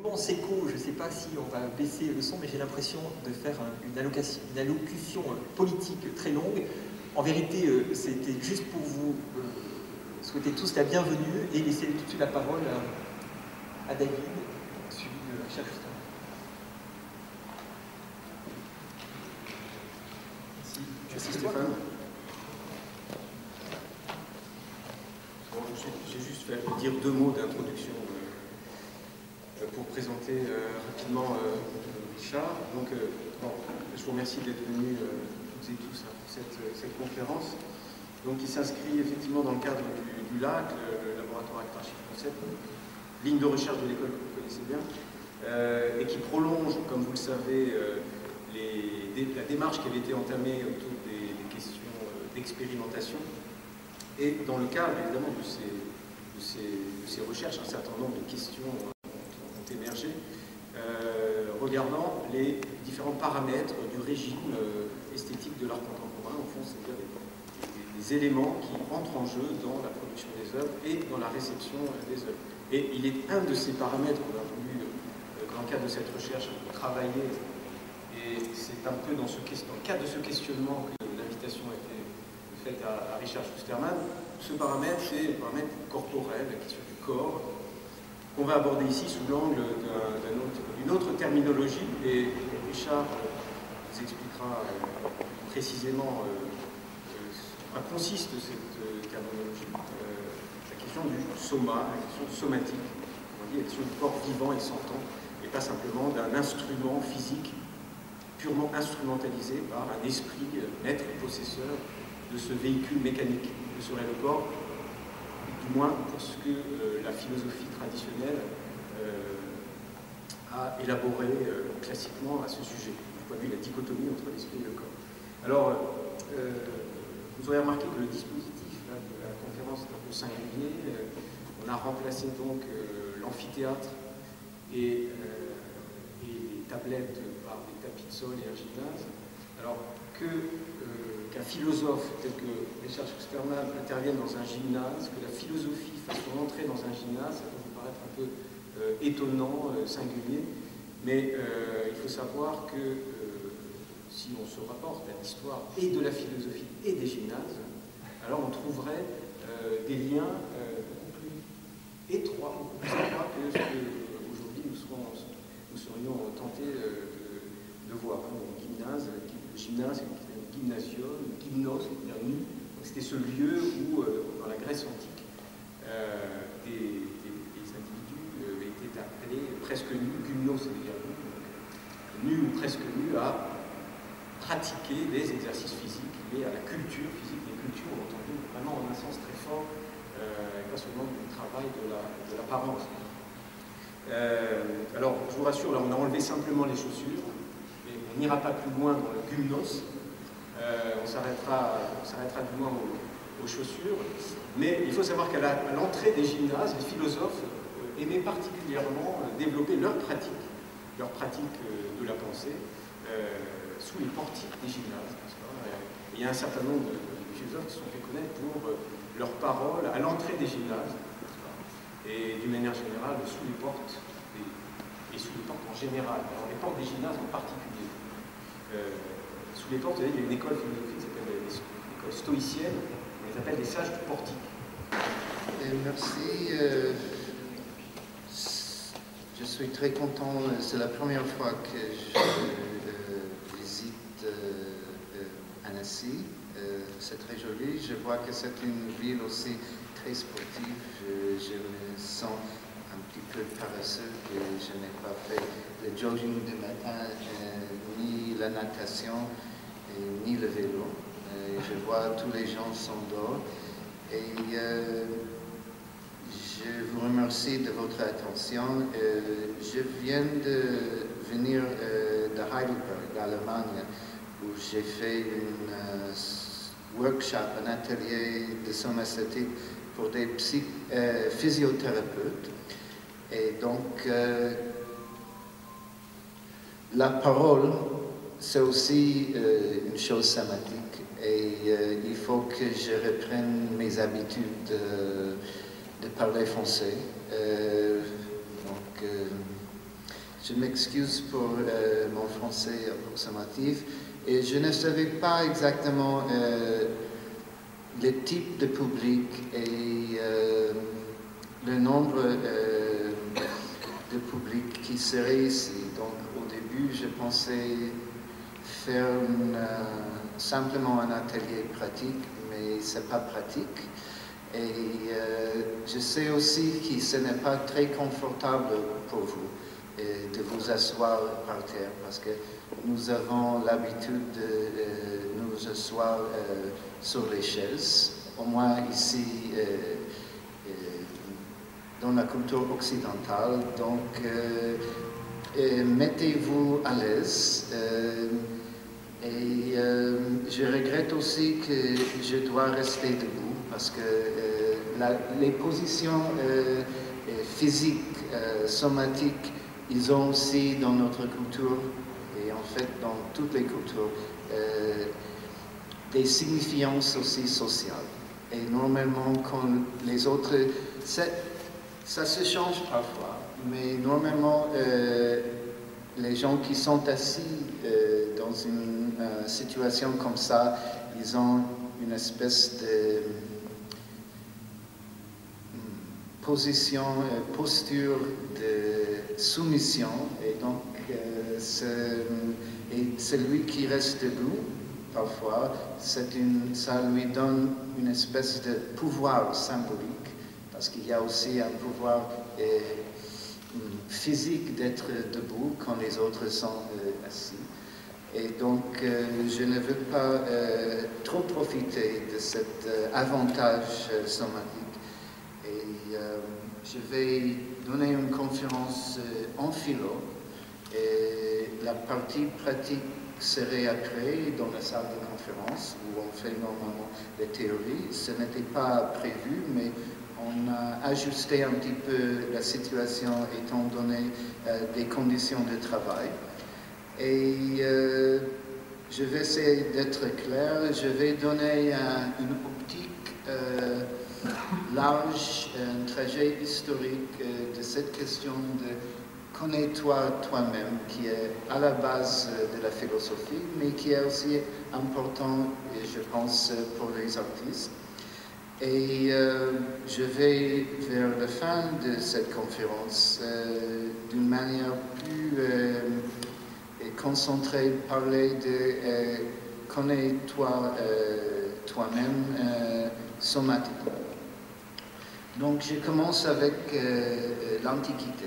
immense écho, je ne sais pas si on va baisser le son, mais j'ai l'impression de faire une allocution politique très longue. En vérité, c'était juste pour vous souhaiter tous la bienvenue et laisser tout de suite la parole à David, suivi de Richard Justin. Merci Stéphane. Bon, j'ai juste fait dire 2 mots d'introduction pour présenter rapidement Richard. Donc, bon, je vous remercie d'être venus toutes et tous pour cette conférence. Donc, qui s'inscrit effectivement dans le cadre du LAC, le laboratoire Acte Archives Concept, ligne de recherche de l'école que vous connaissez bien, et qui prolonge, comme vous le savez, la démarche qui avait été entamée autour des questions d'expérimentation. Et dans le cadre, évidemment, de ces recherches, un certain nombre de questions ont émergé, regardant les différents paramètres du régime esthétique de l'art contemporain, au fond, c'est-à-dire les éléments qui entrent en jeu dans la production des œuvres et dans la réception des œuvres. Et il est un de ces paramètres qu'on a voulu, dans le cadre de cette recherche, travailler. Et c'est un peu dans le cadre de ce questionnement que l'invitation a été faite à Richard Schusterman. Ce paramètre, c'est le paramètre corporel, la question du corps, qu'on va aborder ici sous l'angle d'une autre terminologie. Et Richard vous expliquera précisément en quoi consiste cette terminologie. La question du soma, la question somatique, on dit la question du corps vivant et sentant, et pas simplement d'un instrument physique purement instrumentalisé par un esprit maître possesseur de ce véhicule mécanique que serait le corps, du moins pour ce que la philosophie traditionnelle a élaboré classiquement à ce sujet, du point de vue de la dichotomie entre l'esprit et le corps. Alors, vous aurez remarqué que le dispositif là, de la conférence est un peu singulier. On a remplacé donc l'amphithéâtre et les tablettes par des tapis de sol et un gymnase. Alors qu'un philosophe tel que Richard Schusterman intervienne dans un gymnase, que la philosophie fasse son entrée dans un gymnase, ça peut vous paraître un peu étonnant, singulier, mais il faut savoir que si on se rapporte à l'histoire et de la philosophie et des gymnases, alors on trouverait des liens beaucoup plus étroits, beaucoup plus étroits que ce qu'aujourd'hui nous serions tentés de voir. Donc, le gymnase, le gymnasium, le gymnos, c'est-à-dire nu. C'était ce lieu où, dans la Grèce antique, des individus étaient appelés presque nus, gymnos, c'est-à-dire nus ou presque nus, à pratiquer des exercices physiques liés à la culture physique. Les cultures, on entend vraiment en un sens très fort, pas seulement du travail de l'apparence. Alors, je vous rassure, là, on a enlevé simplement les chaussures, et on n'ira pas plus loin dans le gymnos. On s'arrêtera du moins aux chaussures. Mais il faut savoir qu'à l'entrée des gymnases, les philosophes aimaient particulièrement développer leur pratique de la pensée sous les portiques des gymnases. Il y a un certain nombre de philosophes qui se sont fait connaître pour leurs paroles à l'entrée des gymnases, et d'une manière générale sous les portes, et sous les portes en général, alors les portes des gymnases en particulier. Sous les portes, vous savez, il y a une école philosophique qui s'appelle l'école stoïcienne, on les appelle les sages du portique. Merci. Je suis très content, c'est la première fois que je visite Annecy. C'est très joli. Je vois que c'est une ville aussi très sportive. Je me sens un petit peu paresseux que je n'ai pas fait le jogging du matin, ni la natation, ni le vélo. Je vois tous les gens sont dehors. Et je vous remercie de votre attention. Je viens de venir de Heidelberg, d'Allemagne, où j'ai fait un workshop, un atelier de somaesthétique pour des physiothérapeutes. Et donc, la parole, c'est aussi une chose somatique. Et il faut que je reprenne mes habitudes de parler français. Donc, Je m'excuse pour mon français approximatif et je ne savais pas exactement le type de public et le nombre de public qui serait ici. Donc au début, je pensais faire simplement un atelier pratique, mais ce n'est pas pratique. Et je sais aussi que ce n'est pas très confortable pour vous de vous asseoir par terre, parce que nous avons l'habitude de nous asseoir sur les chaises, au moins ici dans la culture occidentale. Donc mettez-vous à l'aise. Et je regrette aussi que je dois rester debout parce que les positions physiques, somatiques, ils ont aussi dans notre culture et en fait dans toutes les cultures des signifiances aussi sociales. Et normalement, quand les autres, ça se change parfois, mais normalement, les gens qui sont assis dans une situation comme ça, ils ont une espèce de posture de soumission, et donc celui qui reste debout, parfois, ça lui donne une espèce de pouvoir symbolique, parce qu'il y a aussi un pouvoir physique d'être debout quand les autres sont assis. Et donc, je ne veux pas trop profiter de cet avantage somatique. Et je vais donner une conférence en philo. Et la partie pratique serait après dans la salle de conférence où on fait normalement les théories. Ce n'était pas prévu, mais on a ajusté un petit peu la situation étant donné des conditions de travail. Et je vais essayer d'être clair. Je vais donner une optique large, un trajet historique de cette question de connais-toi toi-même, qui est à la base de la philosophie, mais qui est aussi important, je pense, pour les artistes. Et je vais, vers la fin de cette conférence, d'une manière plus concentrée, parler de connais-toi toi-même somatiquement. Donc je commence avec l'Antiquité.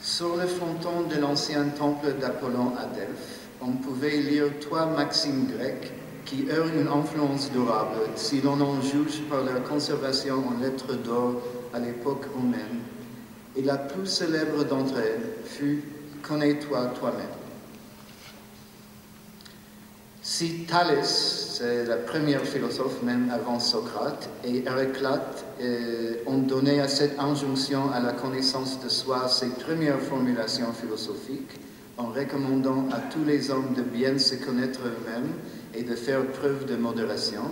Sur le fronton de l'ancien temple d'Apollon à Delphes, on pouvait lire 3 maximes grecques qui eurent une influence durable si l'on en juge par leur conservation en lettres d'or à l'époque romaine. Et la plus célèbre d'entre elles fut « Connais-toi toi-même ». Si Thalès, c'est la première philosophe même avant Socrate, et Héraclite ont donné à cette injonction à la connaissance de soi ses premières formulations philosophiques, en recommandant à tous les hommes de bien se connaître eux-mêmes et de faire preuve de modération,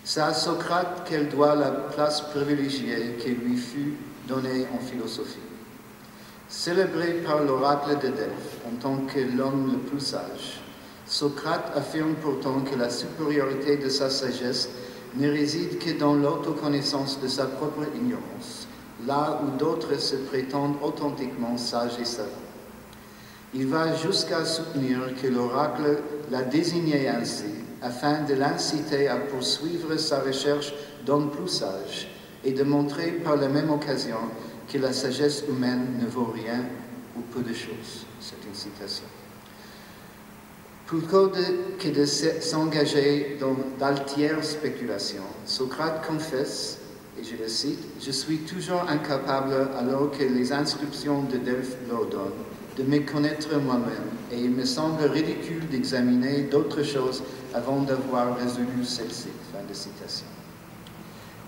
c'est à Socrate qu'elle doit la place privilégiée qui lui fut donnée en philosophie. Célébré par l'oracle de Delphes en tant que l'homme le plus sage, Socrate affirme pourtant que la supériorité de sa sagesse ne réside que dans l'autoconnaissance de sa propre ignorance, là où d'autres se prétendent authentiquement sages et savants. Il va jusqu'à soutenir que l'oracle l'a désigné ainsi, afin de l'inciter à poursuivre sa recherche d'hommes plus sages et de montrer par la même occasion que la sagesse humaine ne vaut rien ou peu de choses. C'est une citation. Plutôt que de s'engager dans d'altières spéculations, Socrate confesse, et je le cite, « Je suis toujours incapable, alors que les inscriptions de Delphes l'ordonnent, de me connaître moi-même, et il me semble ridicule d'examiner d'autres choses avant d'avoir résolu celle-ci. » Fin de citation.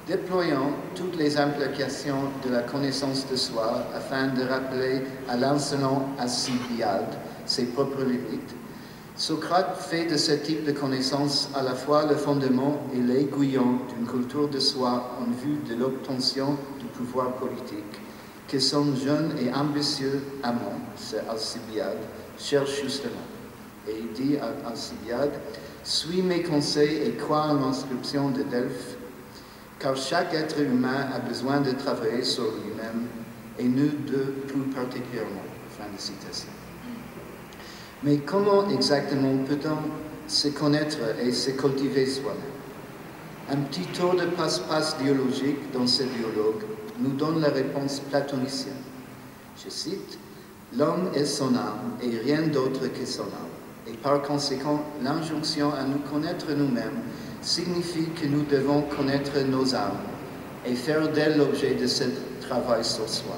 Déployant toutes les implications de la connaissance de soi afin de rappeler à l'insolent Alcibiade ses propres limites, Socrate fait de ce type de connaissance à la fois le fondement et l'aiguillon d'une culture de soi en vue de l'obtention du pouvoir politique, que son jeune et ambitieux amant, c'est Alcibiade, cherche justement. Et il dit à Alcibiade, « Suis mes conseils et crois en l'inscription de Delphes, car chaque être humain a besoin de travailler sur lui-même, et nous deux plus particulièrement. » Fin de citation. Mais comment exactement peut-on se connaître et se cultiver soi-même? Un petit tour de passe-passe dialogique dans ce dialogue nous donne la réponse platonicienne. Je cite, « L'homme est son âme et rien d'autre que son âme. Et par conséquent, l'injonction à nous connaître nous-mêmes signifie que nous devons connaître nos âmes et faire d'elles l'objet de ce travail sur soi.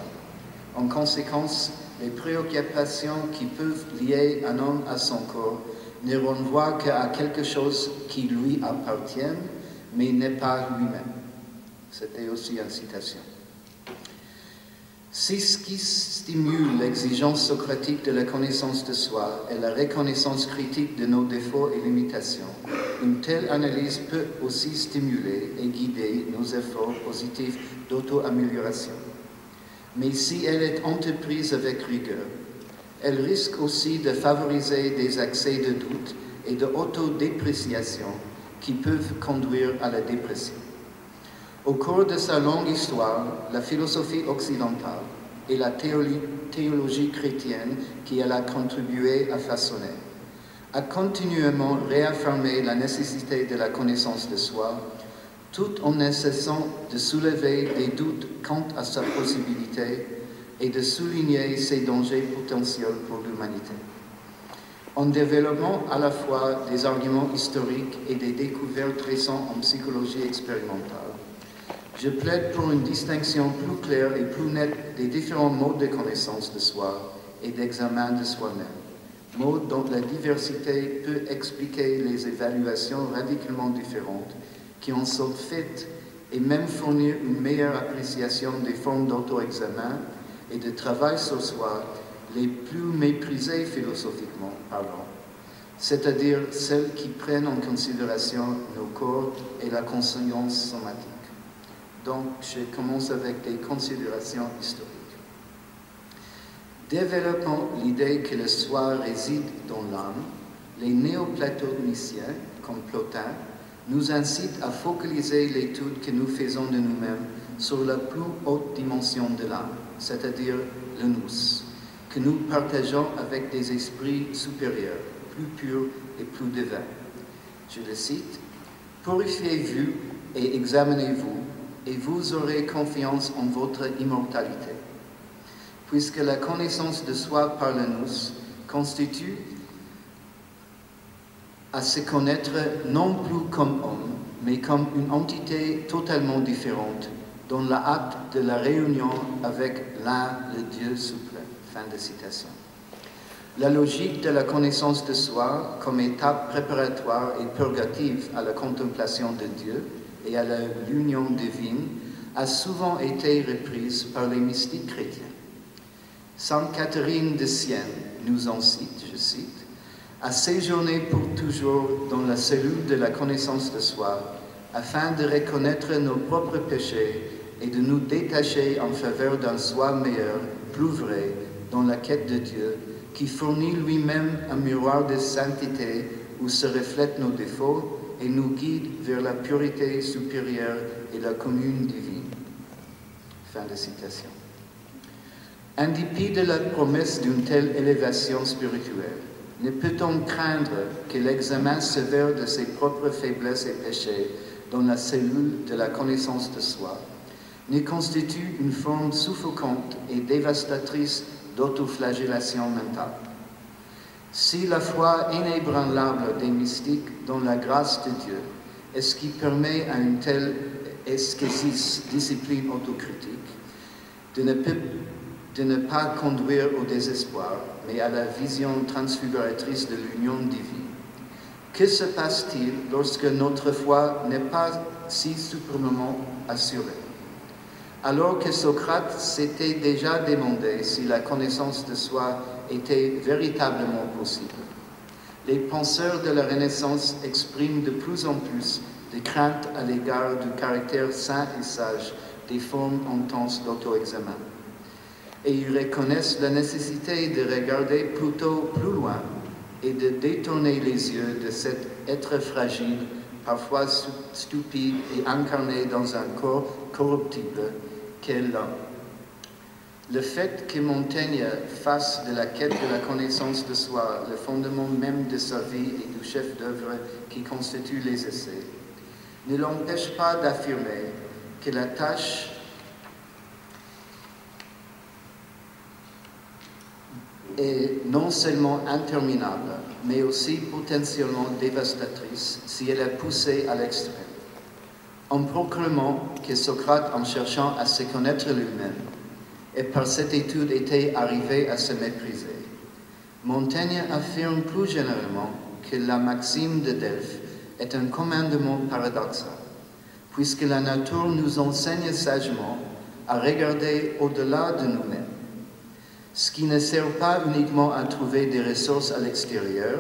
En conséquence, les préoccupations qui peuvent lier un homme à son corps ne renvoient qu'à quelque chose qui lui appartient, mais n'est pas lui-même. » C'était aussi une citation. Si ce qui stimule l'exigence socratique de la connaissance de soi est la reconnaissance critique de nos défauts et limitations, une telle analyse peut aussi stimuler et guider nos efforts positifs d'auto-amélioration. Mais si elle est entreprise avec rigueur, elle risque aussi de favoriser des accès de doute et d'autodépréciation qui peuvent conduire à la dépression. Au cours de sa longue histoire, la philosophie occidentale et la théologie chrétienne qui elle a contribué à façonner a continuellement réaffirmé la nécessité de la connaissance de soi, tout en ne cessant de soulever des doutes quant à sa possibilité et de souligner ses dangers potentiels pour l'humanité. En développant à la fois des arguments historiques et des découvertes récentes en psychologie expérimentale, je plaide pour une distinction plus claire et plus nette des différents modes de connaissance de soi et d'examen de soi-même, modes dont la diversité peut expliquer les évaluations radicalement différentes qui en sont faites et même fournir une meilleure appréciation des formes d'auto-examen et de travail sur soi les plus méprisées philosophiquement parlant, c'est-à-dire celles qui prennent en considération nos corps et la conscience somatique. Donc, je commence avec des considérations historiques. Développant l'idée que le soi réside dans l'âme, les néoplatoniciens, comme Plotin, nous incitent à focaliser l'étude que nous faisons de nous-mêmes sur la plus haute dimension de l'âme, c'est-à-dire le nous, que nous partageons avec des esprits supérieurs, plus purs et plus divins. Je le cite, « Purifiez-vous et examinez-vous, et vous aurez confiance en votre immortalité. Puisque la connaissance de soi par le nous constitue à se connaître non plus comme homme, mais comme une entité totalement différente, dans la hâte de la réunion avec l'un, le Dieu suprême. » Fin de citation. La logique de la connaissance de soi comme étape préparatoire et purgative à la contemplation de Dieu et à l'union divine a souvent été reprise par les mystiques chrétiens. Sainte Catherine de Sienne nous en cite, je cite, « a séjourné pour toujours dans la cellule de la connaissance de soi, afin de reconnaître nos propres péchés et de nous détacher en faveur d'un soi meilleur, plus vrai, dans la quête de Dieu, qui fournit lui-même un miroir de sainteté où se reflètent nos défauts et nous guide vers la pureté supérieure et la commune divine. » Fin de citation. En dépit de la promesse d'une telle élévation spirituelle, ne peut-on craindre que l'examen sévère de ses propres faiblesses et péchés dans la cellule de la connaissance de soi ne constitue une forme suffocante et dévastatrice d'autoflagellation mentale? Si la foi inébranlable des mystiques dans la grâce de Dieu est ce qui permet à une telle discipline autocritique de ne pas conduire au désespoir, mais à la vision transfiguratrice de l'union divine, que se passe-t-il lorsque notre foi n'est pas si suprêmement assurée? Alors que Socrate s'était déjà demandé si la connaissance de soi était véritablement possible, les penseurs de la Renaissance expriment de plus en plus de craintes à l'égard du caractère saint et sage des formes intenses d'auto-examen. et ils reconnaissent la nécessité de regarder plutôt plus loin et de détourner les yeux de cet être fragile, parfois stupide et incarné dans un corps corruptible qu'est l'homme. Le fait que Montaigne fasse de la quête de la connaissance de soi le fondement même de sa vie et du chef-d'œuvre qui constitue les essais ne l'empêche pas d'affirmer que la tâche est non seulement interminable, mais aussi potentiellement dévastatrice si elle est poussée à l'extrême. En proclamant que Socrate, en cherchant à se connaître lui-même, et par cette étude était arrivé à se mépriser, Montaigne affirme plus généralement que la maxime de Delphes est un commandement paradoxal, puisque la nature nous enseigne sagement à regarder au-delà de nous-mêmes, ce qui ne sert pas uniquement à trouver des ressources à l'extérieur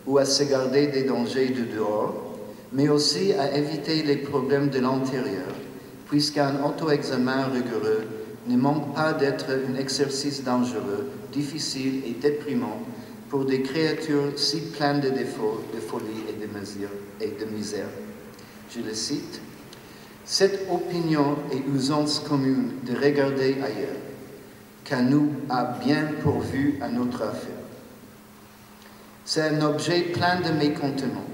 ou à se garder des dangers de dehors, mais aussi à éviter les problèmes de l'intérieur, puisqu'un auto-examen rigoureux ne manque pas d'être un exercice dangereux, difficile et déprimant pour des créatures si pleines de défauts, de folie et de misère. Je le cite, « Cette opinion et usance commune de regarder ailleurs, qu'à nous a bien pourvu à notre affaire. C'est un objet plein de mécontentement.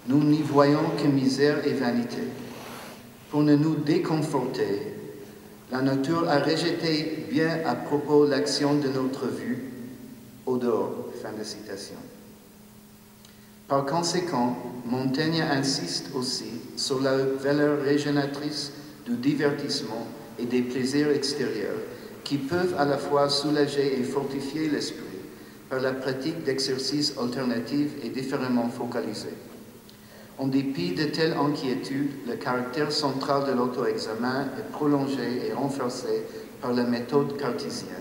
Nous n'y voyons que misère et vanité. Pour ne nous déconforter, la nature a rejeté bien à propos l'action de notre vue au dehors. » Fin de citation. Par conséquent, Montaigne insiste aussi sur la valeur régénératrice du divertissement et des plaisirs extérieurs qui peuvent à la fois soulager et fortifier l'esprit par la pratique d'exercices alternatifs et différemment focalisés. En dépit de telles inquiétudes, le caractère central de l'auto-examen est prolongé et renforcé par la méthode cartésienne,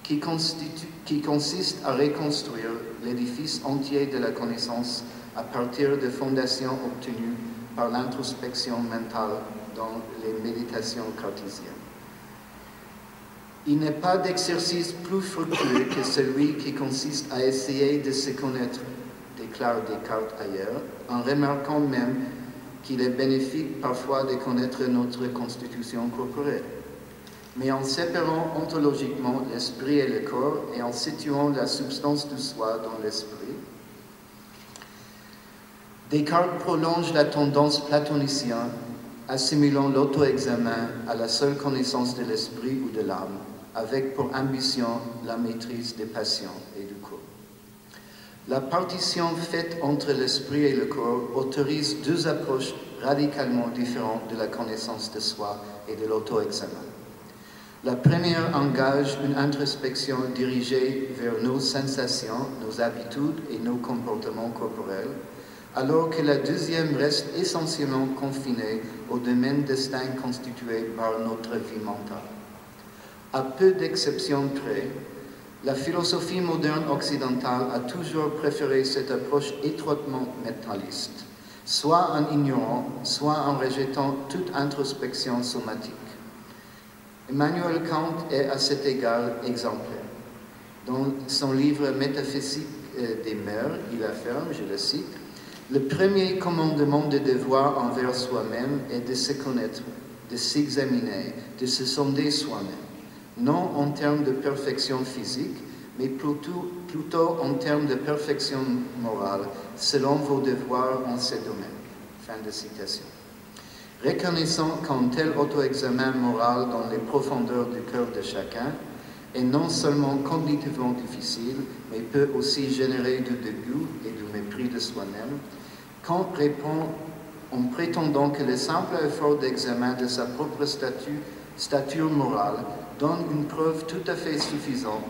qui consiste à reconstruire l'édifice entier de la connaissance à partir de fondations obtenues par l'introspection mentale dans les méditations cartésiennes. Il n'est pas d'exercice plus fructueux que celui qui consiste à essayer de se connaître, déclare Descartes ailleurs, en remarquant même qu'il est bénéfique parfois de connaître notre constitution corporelle, mais en séparant ontologiquement l'esprit et le corps et en situant la substance du soi dans l'esprit. Descartes prolonge la tendance platonicienne, assimilant l'auto-examen à la seule connaissance de l'esprit ou de l'âme, avec pour ambition la maîtrise des passions et du corps. La partition faite entre l'esprit et le corps autorise deux approches radicalement différentes de la connaissance de soi et de l'auto-examen. La première engage une introspection dirigée vers nos sensations, nos habitudes et nos comportements corporels, alors que la deuxième reste essentiellement confinée au domaine distinct constitué par notre vie mentale. À peu d'exceptions près, la philosophie moderne occidentale a toujours préféré cette approche étroitement mentaliste, soit en ignorant, soit en rejetant toute introspection somatique. Emmanuel Kant est à cet égard exemplaire. Dans son livre Métaphysique des mœurs, il affirme, je le cite, « Le premier commandement de devoir envers soi-même est de se connaître, de s'examiner, de se sonder soi-même, non en termes de perfection physique, mais plutôt en termes de perfection morale, selon vos devoirs en ces domaines. » Fin de citation. Reconnaissant qu'un tel auto-examen moral dans les profondeurs du cœur de chacun est non seulement cognitivement difficile, mais peut aussi générer du dégoût et du mépris de soi-même, Kant répond en prétendant que le simple effort d'examen de sa propre stature morale donne une preuve tout à fait suffisante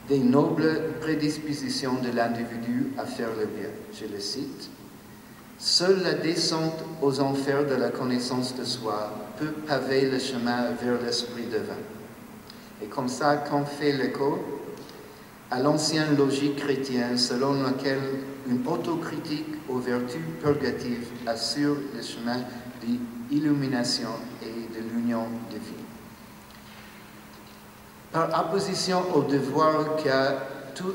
des nobles prédispositions de l'individu à faire le bien. Je le cite. « Seule la descente aux enfers de la connaissance de soi peut paver le chemin vers l'esprit divin. » Et comme ça, Kant fait l'écho à l'ancienne logique chrétienne selon laquelle une autocritique aux vertus purgatives assure le chemin de l'illumination et de l'union divine. Par opposition au devoir qu'a tout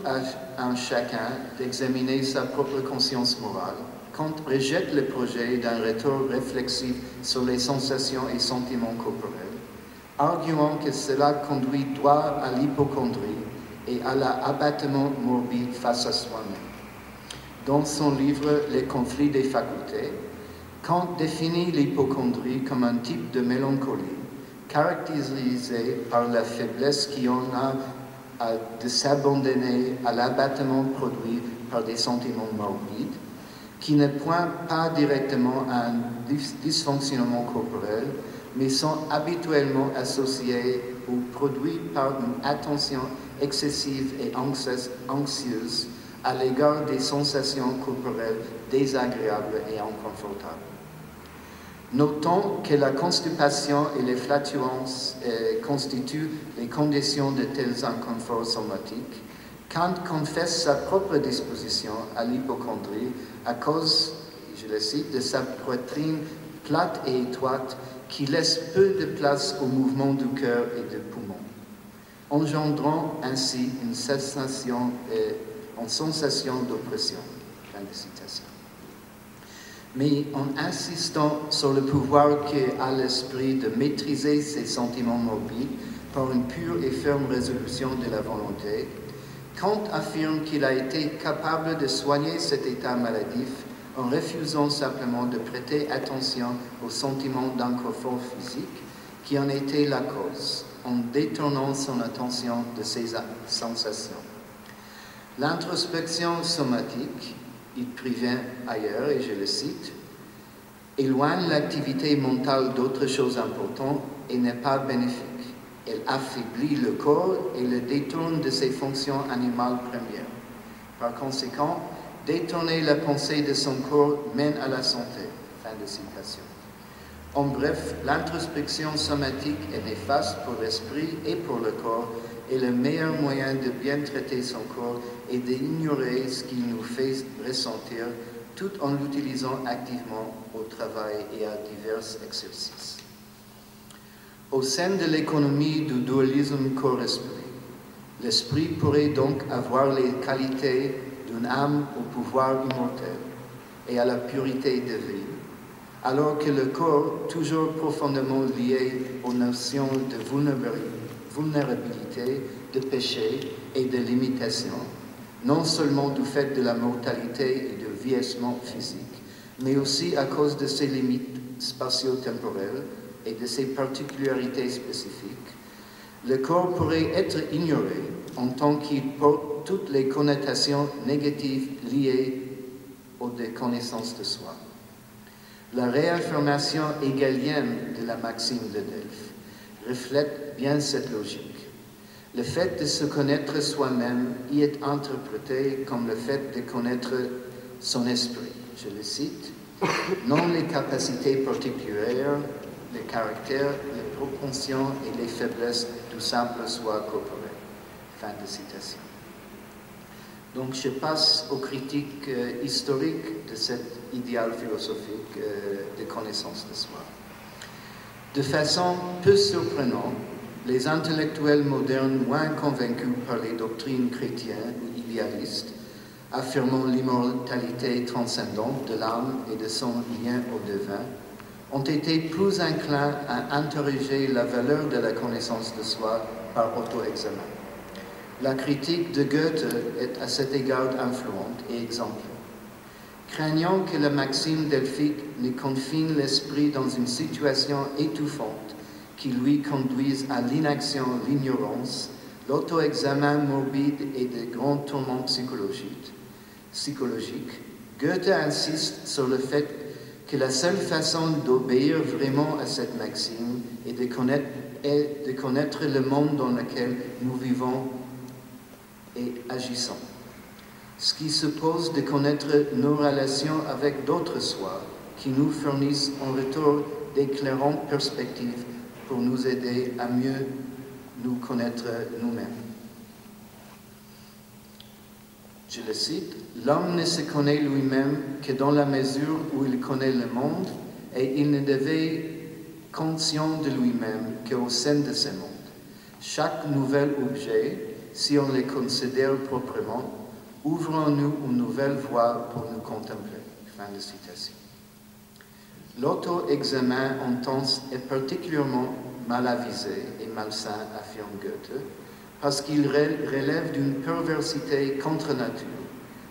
un chacun d'examiner sa propre conscience morale, Kant rejette le projet d'un retour réflexif sur les sensations et sentiments corporels, arguant que cela conduit droit à l'hypocondrie et à l'abattement morbide face à soi-même. Dans son livre « Les conflits des facultés », Kant définit l'hypocondrie comme un type de mélancolie caractérisé par la faiblesse qui en a de s'abandonner à l'abattement produit par des sentiments morbides, qui ne pointent pas directement à un dysfonctionnement corporel, mais sont habituellement associés ou produits par une attention excessive et anxieuse à l'égard des sensations corporelles désagréables et inconfortables. Notons que la constipation et les flatulences constituent les conditions de tels inconforts somatiques. Kant confesse sa propre disposition à l'hypocondrie à cause, je le cite, de sa poitrine plate et étroite qui laisse peu de place au mouvement du cœur et des poumons, engendrant ainsi une sensation d'oppression. Fin de citation. Mais en insistant sur le pouvoir qu'a l'esprit de maîtriser ses sentiments morbides par une pure et ferme résolution de la volonté, Kant affirme qu'il a été capable de soigner cet état maladif en refusant simplement de prêter attention aux sentiments d'inconfort physique qui en étaient la cause, en détournant son attention de ces sensations. L'introspection somatique, il prévient ailleurs, et je le cite, éloigne l'activité mentale d'autres choses importantes et n'est pas bénéfique. Elle affaiblit le corps et le détourne de ses fonctions animales premières. Par conséquent, détourner la pensée de son corps mène à la santé. Fin de citation. En bref, l'introspection somatique est néfaste pour l'esprit et pour le corps, et le meilleur moyen de bien traiter son corps est d'ignorer ce qu'il nous fait ressentir, tout en l'utilisant activement au travail et à divers exercices. Au sein de l'économie du dualisme corps-esprit, l'esprit pourrait donc avoir les qualités d'une âme au pouvoir immortel et à la pureté de vie, alors que le corps, toujours profondément lié aux notions de vulnérabilité, de péché et de limitation, non seulement du fait de la mortalité et du vieillissement physique, mais aussi à cause de ses limites spatio-temporelles et de ses particularités spécifiques, le corps pourrait être ignoré en tant qu'il porte toutes les connotations négatives liées aux déconnaissances de soi. La réaffirmation hegelienne de la maxime de Delphes reflète bien cette logique. Le fait de se connaître soi-même y est interprété comme le fait de connaître son esprit. Je le cite, non les capacités particulières, les caractères, les propensions et les faiblesses du simple soi corporel. Fin de citation. Donc je passe aux critiques historiques de cet idéal philosophique de connaissance de soi. De façon peu surprenante, les intellectuels modernes moins convaincus par les doctrines chrétiennes ou idéalistes, affirmant l'immortalité transcendante de l'âme et de son lien au divin, ont été plus inclins à interroger la valeur de la connaissance de soi par auto-examen. La critique de Goethe est à cet égard influente et exemplaire. Craignant que la maxime delphique ne confine l'esprit dans une situation étouffante qui lui conduise à l'inaction, l'ignorance, l'auto-examen morbide et de grands tourments psychologiques, Goethe insiste sur le fait que la seule façon d'obéir vraiment à cette maxime est de connaître le monde dans lequel nous vivons et agissons. Ce qui suppose de connaître nos relations avec d'autres soi, qui nous fournissent en retour d'éclairantes perspectives pour nous aider à mieux nous connaître nous-mêmes. Je le cite, « L'homme ne se connaît lui-même que dans la mesure où il connaît le monde, et il ne devait conscient de lui-même qu'au sein de ce monde. Chaque nouvel objet, si on les considère proprement, ouvre en nous une nouvelle voie pour nous contempler. Fin de citation. L'auto-examen intense est particulièrement mal avisé et malsain, affirme Goethe, parce qu'il relève d'une perversité contre nature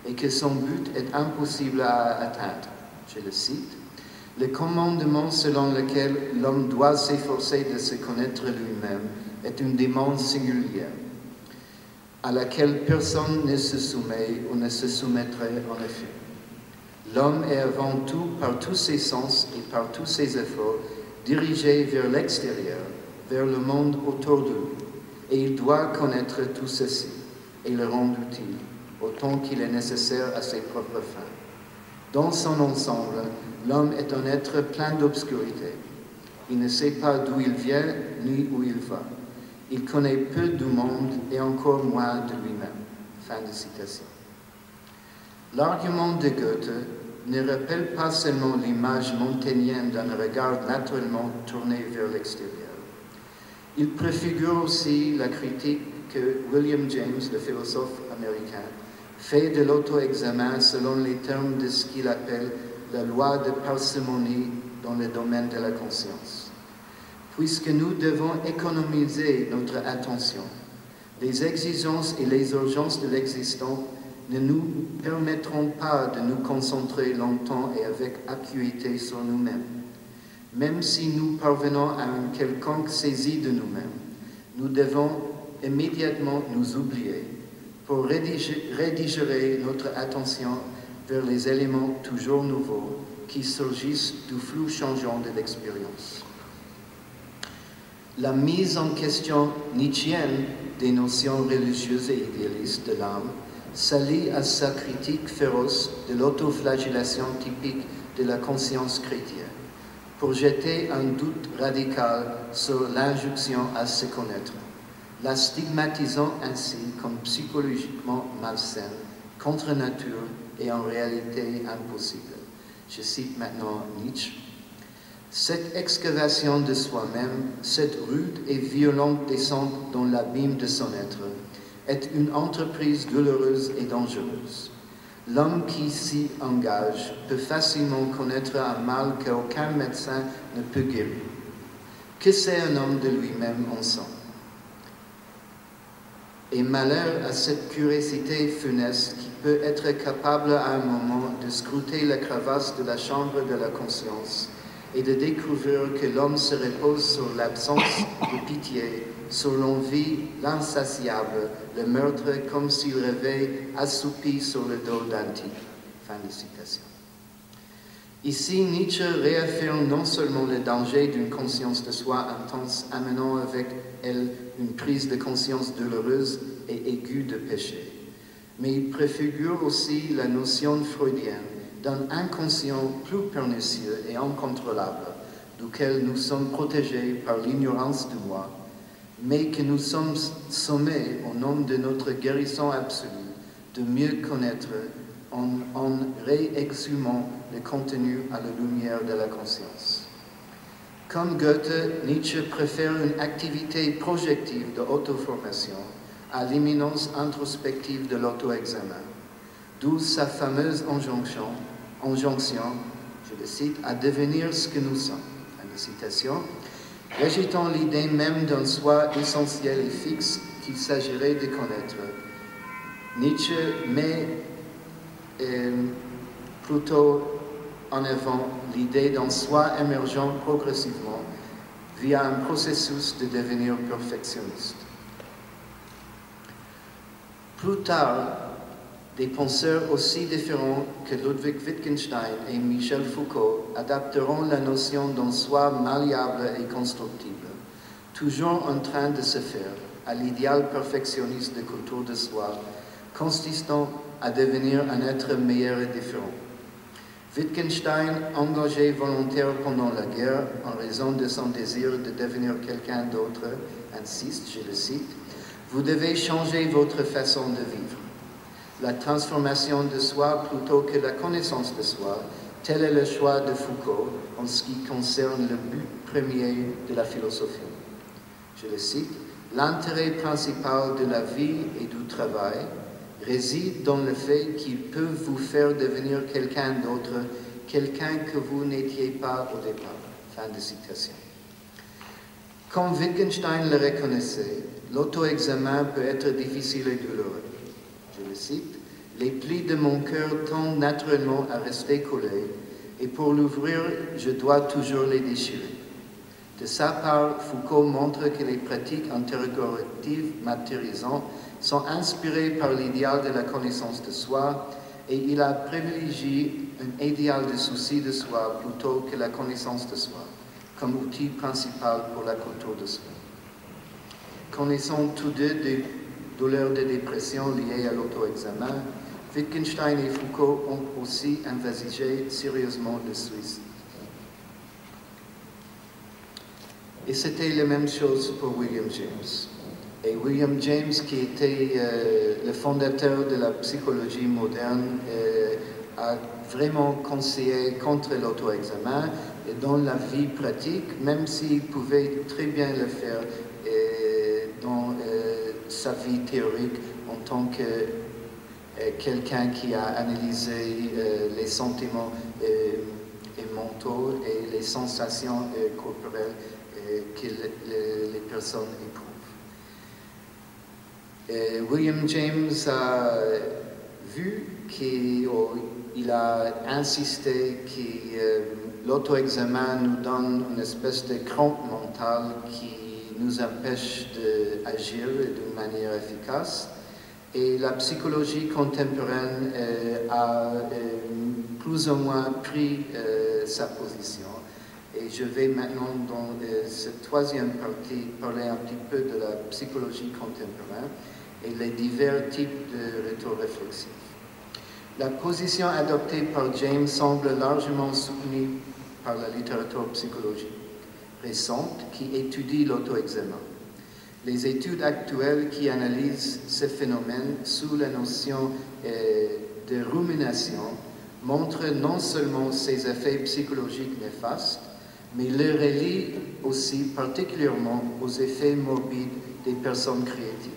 et que son but est impossible à atteindre. Je le cite, « Le commandement selon lequel l'homme doit s'efforcer de se connaître lui-même est une demande singulière, à laquelle personne ne se soumet ou ne se soumettrait en effet. L'homme est avant tout, par tous ses sens et par tous ses efforts, dirigé vers l'extérieur, vers le monde autour de lui, et il doit connaître tout ceci et le rendre utile, autant qu'il est nécessaire à ses propres fins. Dans son ensemble, l'homme est un être plein d'obscurité. Il ne sait pas d'où il vient ni où il va. Il connaît peu du monde et encore moins de lui-même. » Fin de citation. L'argument de Goethe ne rappelle pas seulement l'image montaignienne d'un regard naturellement tourné vers l'extérieur. Il préfigure aussi la critique que William James, le philosophe américain, fait de l'auto-examen selon les termes de ce qu'il appelle la loi de parcimonie dans le domaine de la conscience. Puisque nous devons économiser notre attention, les exigences et les urgences de l'existant ne nous permettront pas de nous concentrer longtemps et avec acuité sur nous-mêmes. Même si nous parvenons à une quelconque saisie de nous-mêmes, nous devons immédiatement nous oublier pour rediriger notre attention vers les éléments toujours nouveaux qui surgissent du flou changeant de l'expérience. La mise en question nietzschéenne des notions religieuses et idéalistes de l'âme s'allie à sa critique féroce de l'autoflagellation typique de la conscience chrétienne, pour jeter un doute radical sur l'injonction à se connaître, la stigmatisant ainsi comme psychologiquement malsaine, contre nature et en réalité impossible. Je cite maintenant Nietzsche. Cette excavation de soi-même, cette rude et violente descente dans l'abîme de son être, est une entreprise douloureuse et dangereuse. L'homme qui s'y engage peut facilement connaître un mal qu'aucun médecin ne peut guérir. Que c'est un homme de lui-même en sang. Et malheur à cette curiosité funeste qui peut être capable à un moment de scruter la crevasse de la chambre de la conscience et de découvrir que l'homme se repose sur l'absence de pitié, sur l'envie, l'insatiable, le meurtre, comme s'il rêvait assoupi sur le dos d'un tigre. Fin de citation. Ici, Nietzsche réaffirme non seulement le danger d'une conscience de soi intense, amenant avec elle une prise de conscience douloureuse et aiguë de péché, mais il préfigure aussi la notion freudienne d'un inconscient plus pernicieux et incontrôlable, duquel nous sommes protégés par l'ignorance du moi, mais que nous sommes sommés, au nom de notre guérison absolue, de mieux connaître en réexhumant le contenu à la lumière de la conscience. Comme Goethe, Nietzsche préfère une activité projective de auto-formation à l'imminence introspective de l'auto-examen, d'où sa fameuse injonction, je le cite, à devenir ce que nous sommes. Fin de citation. Rejetant l'idée même d'un soi essentiel et fixe qu'il s'agirait de connaître, Nietzsche met plutôt en avant l'idée d'un soi émergent progressivement via un processus de devenir perfectionniste. Plus tard, des penseurs aussi différents que Ludwig Wittgenstein et Michel Foucault adapteront la notion d'un soi malléable et constructible, toujours en train de se faire à l'idéal perfectionniste de culture de soi, consistant à devenir un être meilleur et différent. Wittgenstein, engagé volontaire pendant la guerre en raison de son désir de devenir quelqu'un d'autre, insiste, je le cite, « Vous devez changer votre façon de vivre. La transformation de soi plutôt que la connaissance de soi, tel est le choix de Foucault en ce qui concerne le but premier de la philosophie. » Je le cite, « L'intérêt principal de la vie et du travail réside dans le fait qu'ils peuvent vous faire devenir quelqu'un d'autre, quelqu'un que vous n'étiez pas au départ. Fin de citation. Comme Wittgenstein le reconnaissait, l'auto-examen peut être difficile et douloureux. Je le cite, « Les plis de mon cœur tendent naturellement à rester collés, et pour l'ouvrir, je dois toujours les déchirer. » De sa part, Foucault montre que les pratiques interrogatives matérialisantes sont inspirées par l'idéal de la connaissance de soi, et il a privilégié un idéal de souci de soi plutôt que la connaissance de soi, comme outil principal pour la culture de soi. Connaissant tous deux des douleurs de dépression liées à l'auto-examen, Wittgenstein et Foucault ont aussi envisagé sérieusement le suicide. Et c'était la même chose pour William James. Et William James, qui était le fondateur de la psychologie moderne, a vraiment conseillé contre l'auto-examen et dans la vie pratique, même s'il pouvait très bien le faire dans sa vie théorique en tant que quelqu'un qui a analysé les sentiments mentaux et les sensations corporelles que les personnes éprouvent. William James a vu qu'il a insisté que l'auto-examen nous donne une espèce de crampe mentale qui nous empêche d'agir d'une manière efficace. Et la psychologie contemporaine a plus ou moins pris sa position. Et je vais maintenant, dans cette troisième partie, parler un petit peu de la psychologie contemporaine et les divers types de rétro-réflexifs. La position adoptée par James semble largement soutenue par la littérature psychologique récente qui étudie l'auto-examen. Les études actuelles qui analysent ce phénomène sous la notion de rumination montrent non seulement ses effets psychologiques néfastes, mais le relient aussi particulièrement aux effets morbides des personnes créatives.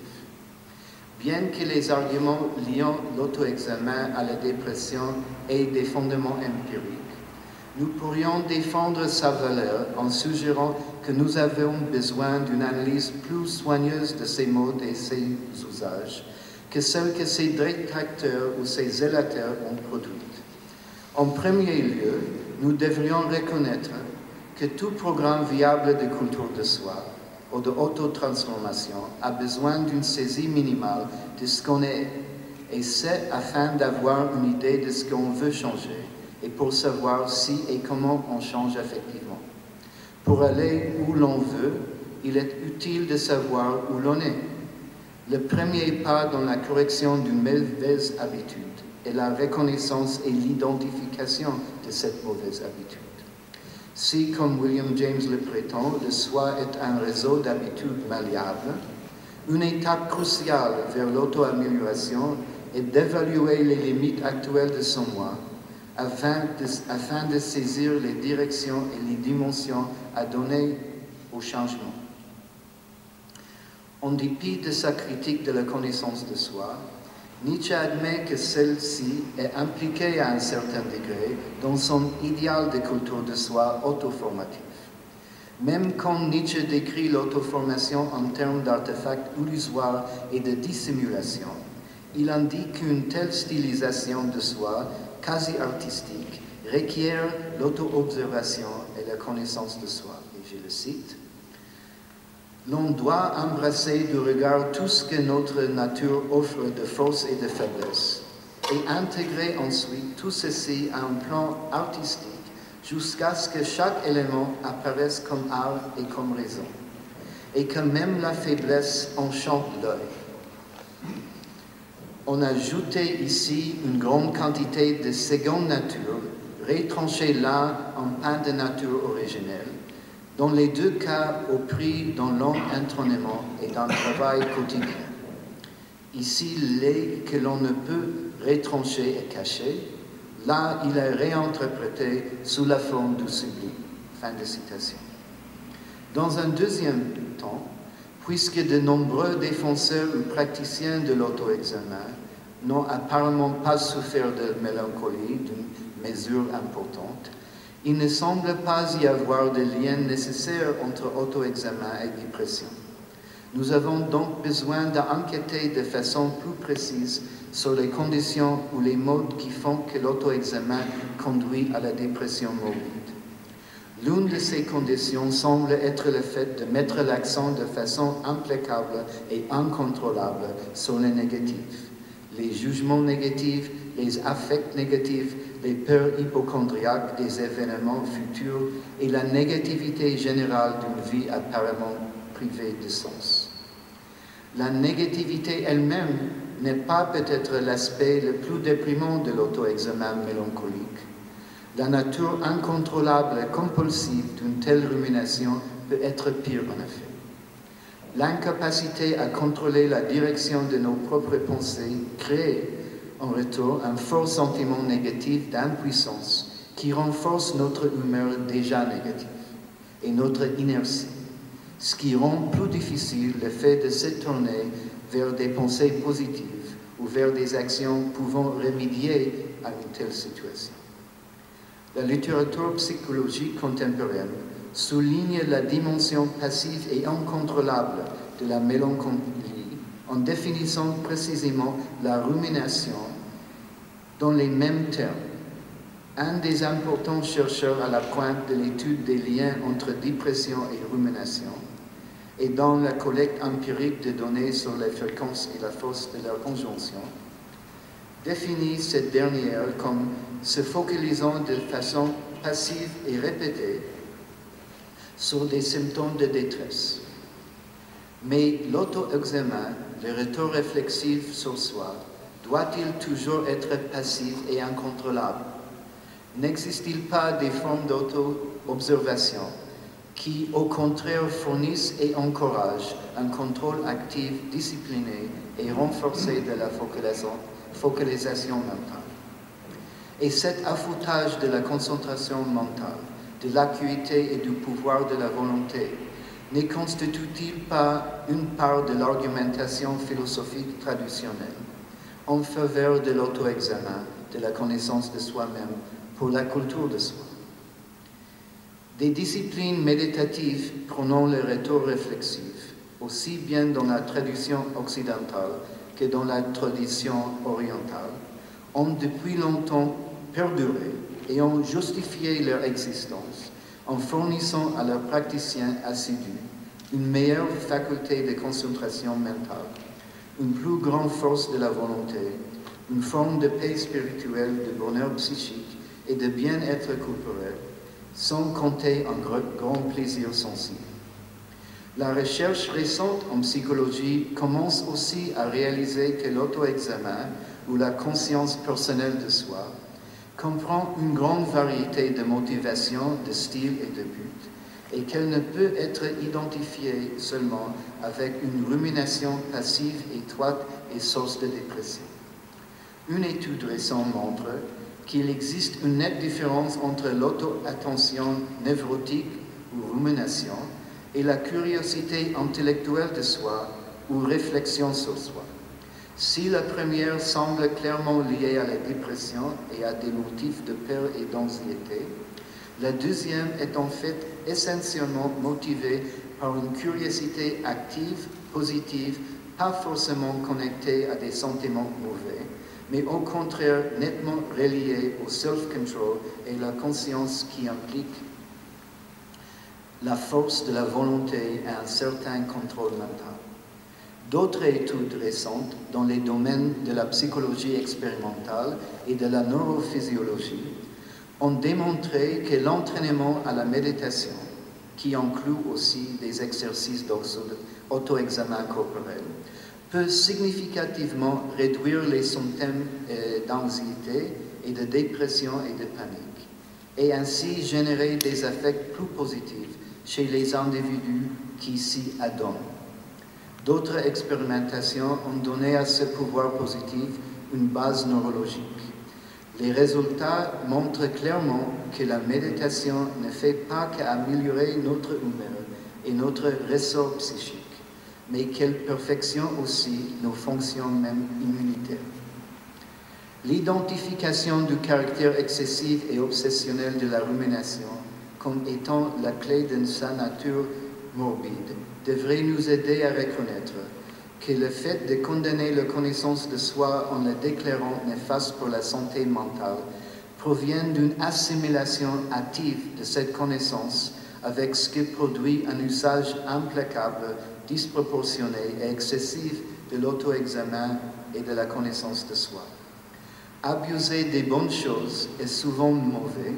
Bien que les arguments liant l'auto-examen à la dépression aient des fondements empiriques, nous pourrions défendre sa valeur en suggérant que nous avons besoin d'une analyse plus soigneuse de ses modes et ses usages que celle que ses détracteurs ou ses zélateurs ont produite. En premier lieu, nous devrions reconnaître que tout programme viable de culture de soi ou de auto-transformation a besoin d'une saisie minimale de ce qu'on est, et c'est afin d'avoir une idée de ce qu'on veut changer et pour savoir si et comment on change effectivement. Pour aller où l'on veut, il est utile de savoir où l'on est. Le premier pas dans la correction d'une mauvaise habitude est la reconnaissance et l'identification de cette mauvaise habitude. Si, comme William James le prétend, le soi est un réseau d'habitudes malléables, une étape cruciale vers l'auto-amélioration est d'évaluer les limites actuelles de son moi afin de saisir les directions et les dimensions à donner au changement. En dépit de sa critique de la connaissance de soi, Nietzsche admet que celle-ci est impliquée à un certain degré dans son idéal de culture de soi autoformatif. Même quand Nietzsche décrit l'autoformation en termes d'artefacts illusoires et de dissimulation, il indique qu'une telle stylisation de soi, quasi artistique, requiert l'auto-observation et la connaissance de soi. Et je le cite. L'on doit embrasser du regard tout ce que notre nature offre de force et de faiblesse, et intégrer ensuite tout ceci à un plan artistique, jusqu'à ce que chaque élément apparaisse comme art et comme raison, et que même la faiblesse enchante l'œil. On a ajouté ici une grande quantité de seconde nature, retranchée là en pain de nature originelle, dans les deux cas au prix d'un long entraînement et d'un travail quotidien. Ici, l'est que l'on ne peut retrancher et cacher, là, il est réinterprété sous la forme du sublime. Fin de citation. Dans un deuxième temps, puisque de nombreux défenseurs ou praticiens de l'auto-examen n'ont apparemment pas souffert de mélancolie d'une mesure importante, il ne semble pas y avoir de lien nécessaire entre auto-examen et dépression. Nous avons donc besoin d'enquêter de façon plus précise sur les conditions ou les modes qui font que l'auto-examen conduit à la dépression morbide. L'une de ces conditions semble être le fait de mettre l'accent de façon implacable et incontrôlable sur les négatifs, les jugements négatifs, les affects négatifs, les peurs hypochondriaques des événements futurs et la négativité générale d'une vie apparemment privée de sens. La négativité elle-même n'est pas peut-être l'aspect le plus déprimant de l'auto-examen mélancolique. La nature incontrôlable et compulsive d'une telle rumination peut être pire en effet. L'incapacité à contrôler la direction de nos propres pensées crée en retour un fort sentiment négatif d'impuissance qui renforce notre humeur déjà négative et notre inertie, ce qui rend plus difficile le fait de se tourner vers des pensées positives ou vers des actions pouvant remédier à une telle situation. La littérature psychologique contemporaine souligne la dimension passive et incontrôlable de la mélancolie en définissant précisément la rumination dans les mêmes termes. Un des importants chercheurs à la pointe de l'étude des liens entre dépression et rumination et dans la collecte empirique de données sur les fréquences et la force de leur conjonction, définit cette dernière comme se focalisant de façon passive et répétée sur des symptômes de détresse. Mais l'auto-examen, le retour réflexif sur soi, doit-il toujours être passif et incontrôlable? N'existe-t-il pas des formes d'auto-observation qui, au contraire, fournissent et encouragent un contrôle actif, discipliné et renforcé de la focalisation mentale? Et cet affoutage de la concentration mentale, de l'acuité et du pouvoir de la volonté, ne constitue-t-il pas une part de l'argumentation philosophique traditionnelle en faveur de l'auto-examen, de la connaissance de soi-même, pour la culture de soi? Des disciplines méditatives prônant le retour réflexif, aussi bien dans la tradition occidentale que dans la tradition orientale, ont depuis longtemps perduré et ont justifié leur existence en fournissant à leurs praticiens assidus une meilleure faculté de concentration mentale, une plus grande force de la volonté, une forme de paix spirituelle, de bonheur psychique et de bien-être corporel, sans compter un grand plaisir sensible. La recherche récente en psychologie commence aussi à réaliser que l'auto-examen ou la conscience personnelle de soi comprend une grande variété de motivations, de styles et de buts, et qu'elle ne peut être identifiée seulement avec une rumination passive étroite et source de dépression. Une étude récente montre qu'il existe une nette différence entre l'auto-attention névrotique ou rumination et la curiosité intellectuelle de soi ou réflexion sur soi. Si la première semble clairement liée à la dépression et à des motifs de peur et d'anxiété, la deuxième est en fait essentiellement motivée par une curiosité active, positive, pas forcément connectée à des sentiments mauvais, mais au contraire nettement reliée au self-control et la conscience qui implique la force de la volonté et un certain contrôle mental. D'autres études récentes dans les domaines de la psychologie expérimentale et de la neurophysiologie ont démontré que l'entraînement à la méditation, qui inclut aussi des exercices d'auto-examen corporel, peut significativement réduire les symptômes d'anxiété et de dépression et de panique, et ainsi générer des affects plus positifs chez les individus qui s'y adonnent. D'autres expérimentations ont donné à ce pouvoir positif une base neurologique. Les résultats montrent clairement que la méditation ne fait pas qu'améliorer notre humeur et notre ressort psychique, mais qu'elle perfectionne aussi nos fonctions même immunitaires. L'identification du caractère excessif et obsessionnel de la rumination comme étant la clé de sa nature morbide devrait nous aider à reconnaître que le fait de condamner la connaissance de soi en la déclarant néfaste pour la santé mentale provient d'une assimilation hâtive de cette connaissance avec ce qui produit un usage implacable, disproportionné et excessif de l'auto-examen et de la connaissance de soi. Abuser des bonnes choses est souvent mauvais,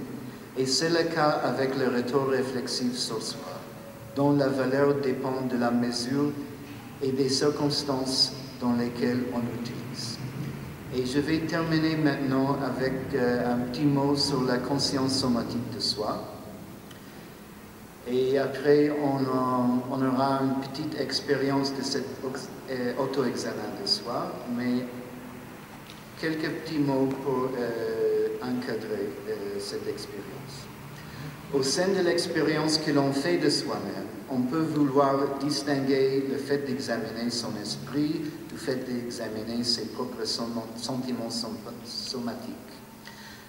et c'est le cas avec le retour réflexif sur soi, dont la valeur dépend de la mesure et des circonstances dans lesquelles on l'utilise. Et je vais terminer maintenant avec un petit mot sur la conscience somatique de soi. Et après, on aura une petite expérience de cet auto-examen de soi, mais quelques petits mots pour encadrer cette expérience. Au sein de l'expérience que l'on fait de soi-même, on peut vouloir distinguer le fait d'examiner son esprit du fait d'examiner ses propres sentiments somatiques.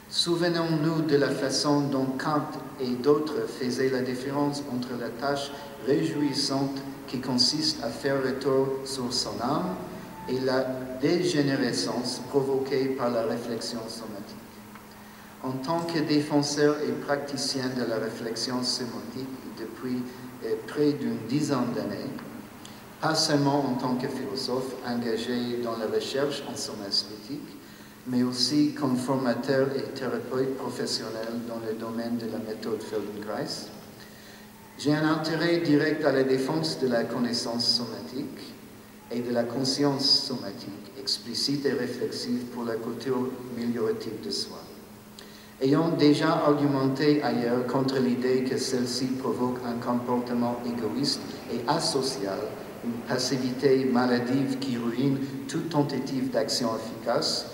Souvenons-nous de la façon dont Kant et d'autres faisaient la différence entre la tâche réjouissante qui consiste à faire retour sur son âme et la dégénérescence provoquée par la réflexion somatique. En tant que défenseur et praticien de la réflexion somatique depuis près d'une dizaine d'années, pas seulement en tant que philosophe engagé dans la recherche en somatique, mais aussi comme formateur et thérapeute professionnel dans le domaine de la méthode Feldenkrais, j'ai un intérêt direct à la défense de la connaissance somatique et de la conscience somatique, explicite et réflexive pour la culture améliorative de soi. Ayant déjà argumenté ailleurs contre l'idée que celle-ci provoque un comportement égoïste et asocial, une passivité maladive qui ruine toute tentative d'action efficace,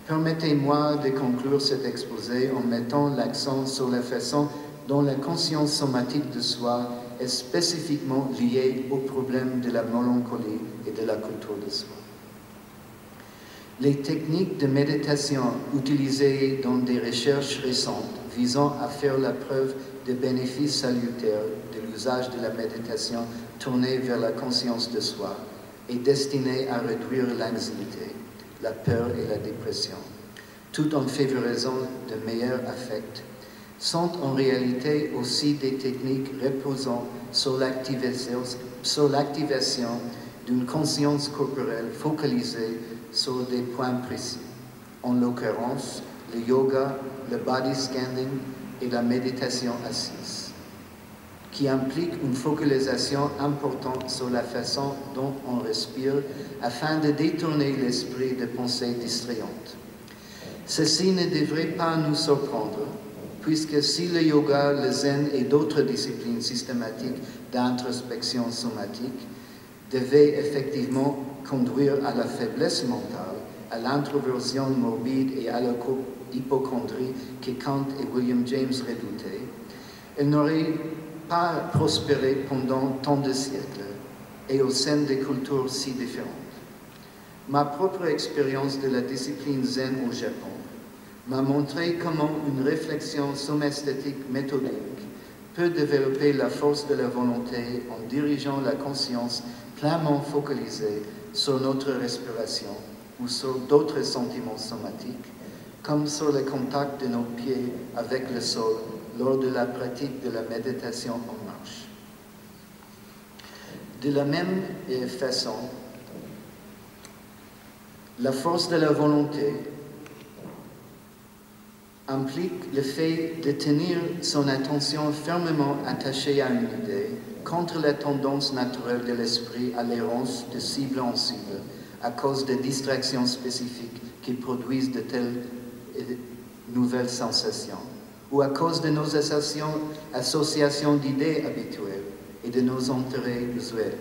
permettez-moi de conclure cet exposé en mettant l'accent sur la façon dont la conscience somatique de soi est spécifiquement liée au problème de la mélancolie et de la culture de soi. Les techniques de méditation utilisées dans des recherches récentes visant à faire la preuve des bénéfices salutaires de l'usage de la méditation tournée vers la conscience de soi et destinée à réduire l'anxiété, la peur et la dépression, tout en favorisant de meilleurs affects, sont en réalité aussi des techniques reposant sur l'activation d'une conscience corporelle focalisée sur des points précis, en l'occurrence le yoga, le body scanning et la méditation assise, qui implique une focalisation importante sur la façon dont on respire afin de détourner l'esprit de pensées distrayantes. Ceci ne devrait pas nous surprendre, puisque si le yoga, le zen et d'autres disciplines systématiques d'introspection somatique devaient effectivement conduire à la faiblesse mentale, à l'introversion morbide et à l'hypochondrie que Kant et William James redoutaient, elle n'aurait pas prospéré pendant tant de siècles et au sein de cultures si différentes. Ma propre expérience de la discipline zen au Japon m'a montré comment une réflexion somesthétique méthodique peut développer la force de la volonté en dirigeant la conscience pleinement focalisée sur notre respiration ou sur d'autres sentiments somatiques, comme sur le contact de nos pieds avec le sol lors de la pratique de la méditation en marche. De la même façon, la force de la volonté implique le fait de tenir son attention fermement attachée à une idée contre la tendance naturelle de l'esprit à l'errance de cible en cible à cause de distractions spécifiques qui produisent de telles nouvelles sensations ou à cause de nos associations d'idées habituelles et de nos intérêts usuels.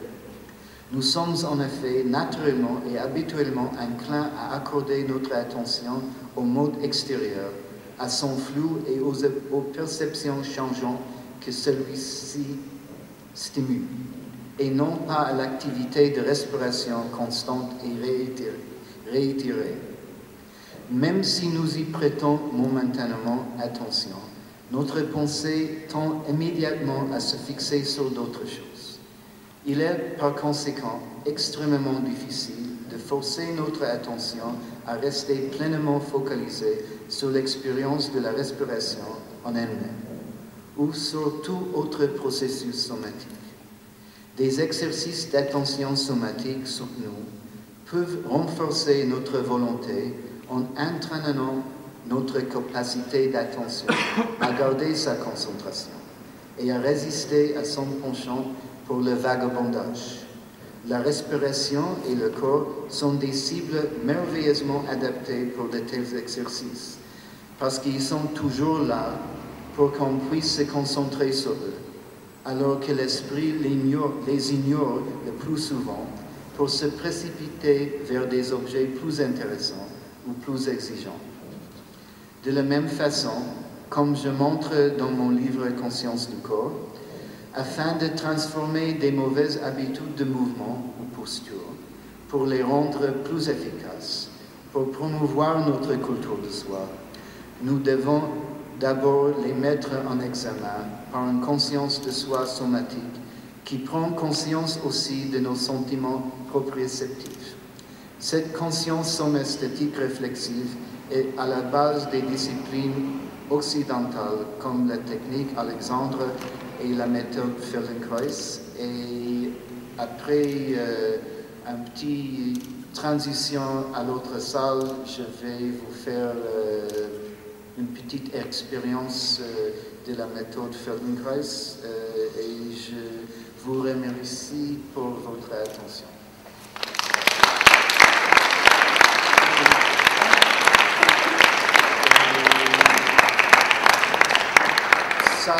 Nous sommes en effet naturellement et habituellement enclins à accorder notre attention au monde extérieur, à son flou et aux perceptions changeantes que celui-ci stimule. et non pas à l'activité de respiration constante et réitérée. Même si nous y prêtons momentanément attention, notre pensée tend immédiatement à se fixer sur d'autres choses. Il est par conséquent extrêmement difficile de forcer notre attention à rester pleinement focalisé sur l'expérience de la respiration en elle-même ou sur tout autre processus somatique. Des exercices d'attention somatique soutenus peuvent renforcer notre volonté en entraînant notre capacité d'attention à garder sa concentration et à résister à son penchant pour le vagabondage. La respiration et le corps sont des cibles merveilleusement adaptées pour de tels exercices, parce qu'ils sont toujours là pour qu'on puisse se concentrer sur eux, alors que l'esprit les ignore le plus souvent pour se précipiter vers des objets plus intéressants ou plus exigeants. De la même façon, comme je montre dans mon livre « Conscience du corps », afin de transformer des mauvaises habitudes de mouvement ou posture pour les rendre plus efficaces, pour promouvoir notre culture de soi, nous devons d'abord les mettre en examen par une conscience de soi somatique qui prend conscience aussi de nos sentiments proprioceptifs. Cette conscience somesthétique réflexive est à la base des disciplines occidentales comme la technique Alexandre et la méthode Feldenkrais. Et après une petite transition à l'autre salle, je vais vous faire une petite expérience de la méthode Feldenkrais et je vous remercie pour votre attention. Ça